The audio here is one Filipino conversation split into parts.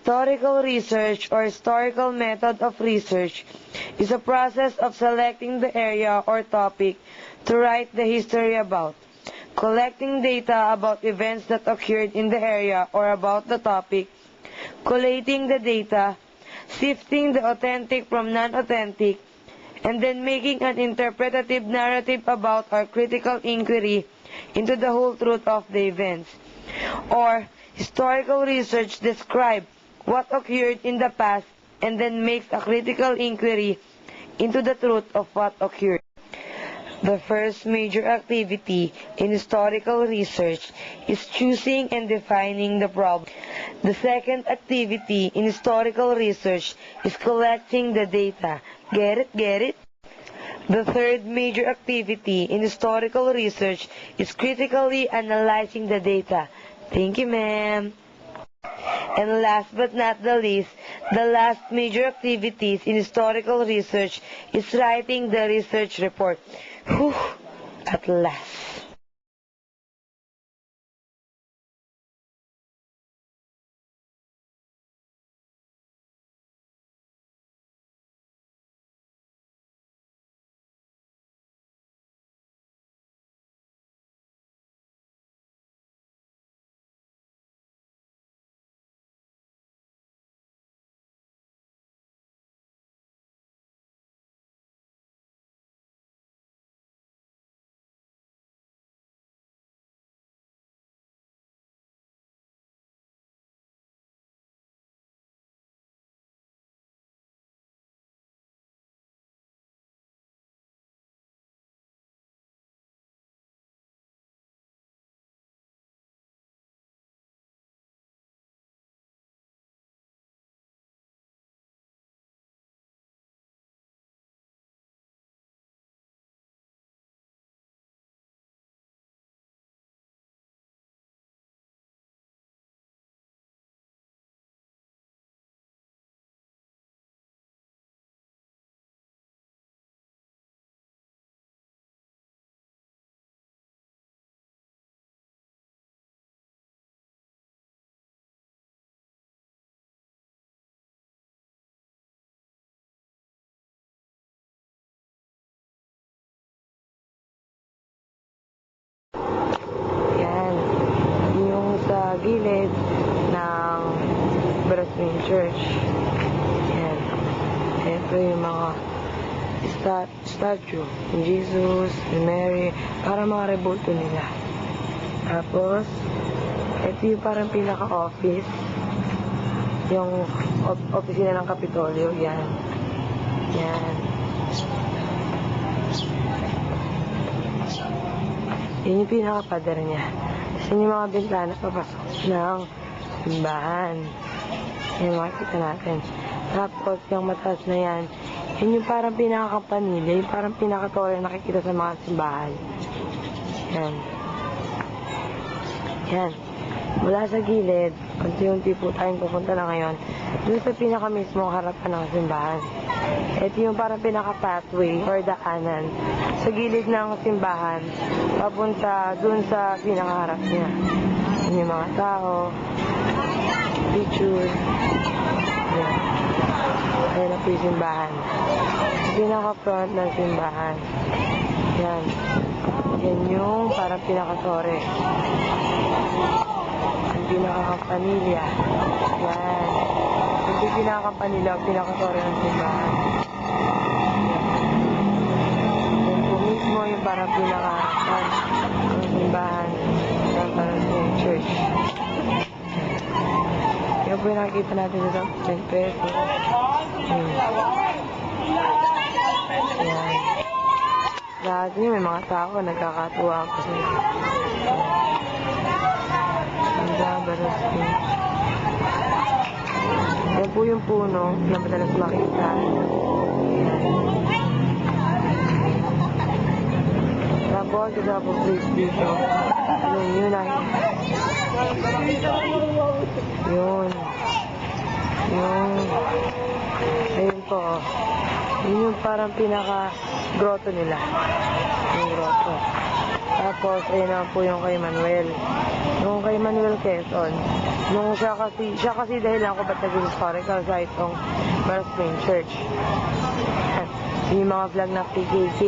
Historical research or historical method of research is a process of selecting the area or topic to write the history about, collecting data about events that occurred in the area or about the topic, collating the data, sifting the authentic from non-authentic, and then making an interpretative narrative about or critical inquiry into the whole truth of the events. Or, historical research describes what occurred in the past and then makes a critical inquiry into the truth of what occurred. The first major activity in historical research is choosing and defining the problem. The second activity in historical research is collecting the data. Get it? Get it? The third major activity in historical research is critically analyzing the data. Thank you, ma'am. And last but not the least, the last major activities in historical research is writing the research report. Whew, at last. Yan. Yung sa gilid ng Brazilian Church. Yan. Ito yung mga statue ni Jesus, ni Mary, para mga rebulto nila. Tapos, ito yung parang pinaka-office. Yung opisina ng Kapitolyo. Yan. Yan. Yun yung pinaka-pader niya. Tapos yun yung mga bintana papasok ng simbahan. Yan, makikita natin. Tapos, yung mataas na yan, yun yung parang pinaka-kampanilya, yung parang pinaka-tore na nakikita sa mga simbahan. Yan. Yan. Mula sa gilid, unti-unti po tayong pupunta na ngayon, dun sa pinaka-mismong harapan ng simbahan. Ito yung parang pinaka-pathway or daanan sa gilid ng simbahan, papunta dun sa pinaka-harap niya. Yun yung mga tao, picture. Yan. Ayan na po yung simbahan. Pinaka-front ng simbahan. Yan. Yan yung parang pinaka-tore. Ang pinaka-kampanilya. Yan. Yung pinaka-kampanilya, ang pinaka-tore ng simbahan. Yan. Yan po mismo yung parang pinaka-harapan ng simbahan ng Brazilian Church. Yan po yung nakikita natin sa St. Pedro. Yan. Lahat niyo may mga tao nagkakatuwa kasi. Yan po yung puno na madalas makita. Tapos, isa po place dito. Yun ay. Yun. Ayun po. Yun yung parang pinaka-grotto nila. Yung grotto. Tapos, ayun naman po yung kay Manuel. Nung kay Manuel Quezon, nung siya kasi dahilan ko ba't naging historical site tong Wellspring Church. Yung mga flag ng PKK,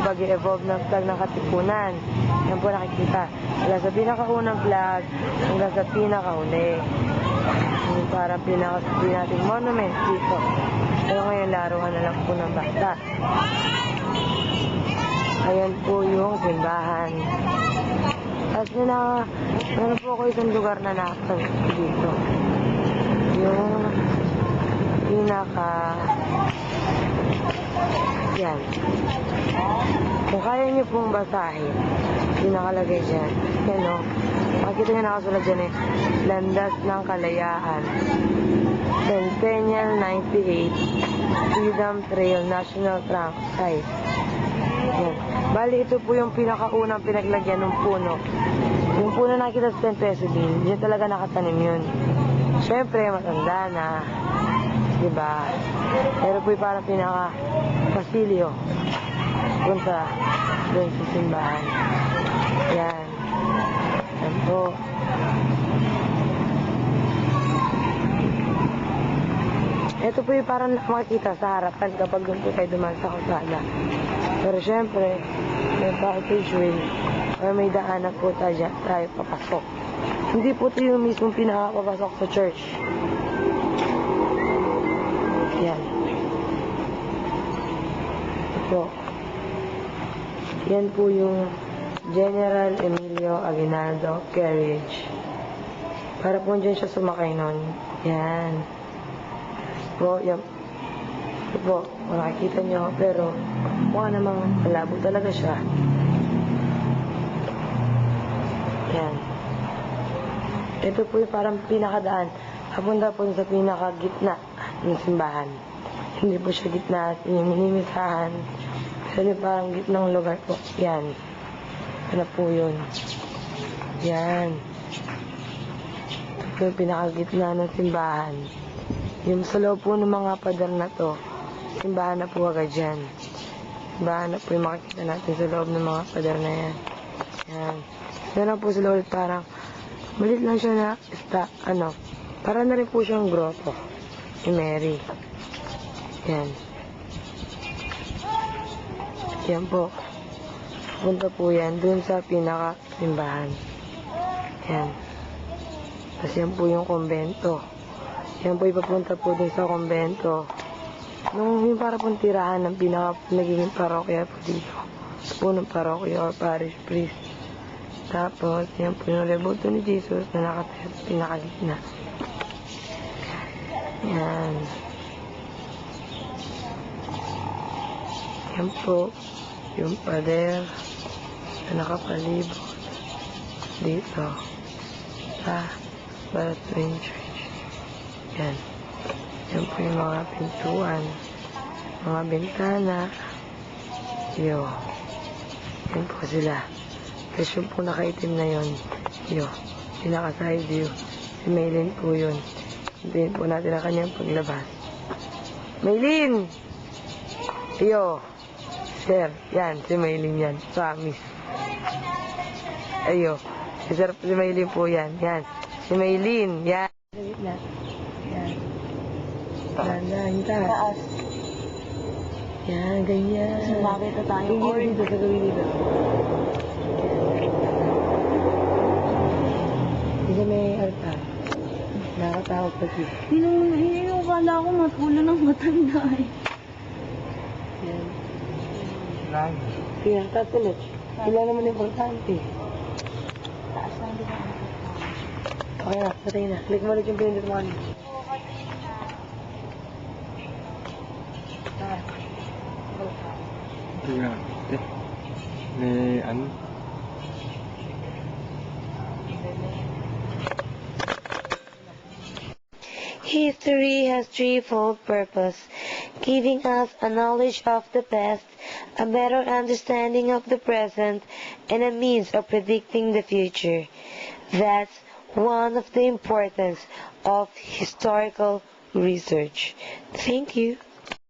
pag-evolve ng flag ng Katipunan. Yan po nakikita. Mula sa pinakaunang flag hanggang sa pinakahuli. Yung parang pinakasabi natin monument dito. Pero ngayon laruan na lang po ng bata. Ayan po yung simbahan. At meron po ako isang lugar na nakasabit dito. Yung yan. Kung kaya niyo pong basahin, yung nakalagay dyan. Yan o. Makikita niyo nakasulat dyan eh. Landas ng Kalayaan. Centennial 98 Freedom Trail National Trunk Site. Yan. Bali, ito po yung pinakaunang pinaglagyan ng puno. Yung puno nakikita sa 10 peso din, diyan talaga nakatanim yun. Siyempre, matanda na. Diba? Pero po yung parang pinaka-pasilyo. Punta doon sa simbahan. Yan. Yan po. Ito po yung parang makikita sa harapan kapag doon po tayo dumaan sa kalsada. Pero syempre, may passage way or may daanan po tayo papasok. Hindi po ito yung mismong pinakapapasok sa church. Yan. Ito. Yan po yung General Emilio Aguinaldo Carriage. Para po dyan siya sumakay nun. Yan. Po, yan. Ito po, makikita nyo, pero mukha namang malabo talaga siya. Yan. Ito po yung parang pinakadaan. Papunta po sa pinakagitna ng simbahan. Hindi po siya gitna at minimisahan. Pero yung parang gitnang lugar po. Yan. Ano po yun? Yan. Ito po yung pinakagitna ng simbahan. Yung sa loob po ng mga pader na to, simbahan na po agad dyan. Simbahan na po yung makikita natin sa loob ng mga pader na yan. Yan. Yan po sa loob parang malit lang siya na para na rin po siyang grotto ni Mary. Yan. Yan po. Punta po yan dun sa pinaka-simbahan. Yan. Tapos yan po yung kumbento. Yan po ipapunta po din sa kumbento. Yung para pong tirahan ng nagiging parokya po dito. Po ng parokya or parish priest. Tapos, yan po yung rebuto ni Jesus na nakatayo sa pinakagitna. Yan. Yan po yung pader na nakapalibot dito sa Wellspring Church. Yan. Yan po yung mga pintuan, mga bintana. Yo. Yan po sila. Tapos yung po nakaitim na yun. Yo. Pinaka-side view. Si Maylin po yun. Hintayin po natin ang kanyang paglabas. Maylin! Yo. Sir. Yan. Si Maylin yan. Promise. Ayo. Si Maylin po yan. Yan. Si Maylin. Yan. Yan. Yan. Taas. Yan. Ganyan. Sumabit na tayo. Dito. Sa gawin dito. Hindi may altar. Nakatawag pa dito. Hindi yung kala ko matulo ng matanda eh. Yan. Kaya, tatuloy. Sila naman importante. Taas lang dito. Okay na, patay na. Click mo ulit yung pinindot mo kanina. May ano? History has threefold purpose, giving us a knowledge of the past, a better understanding of the present, and a means of predicting the future. That's one of the importance of historical research. Thank you.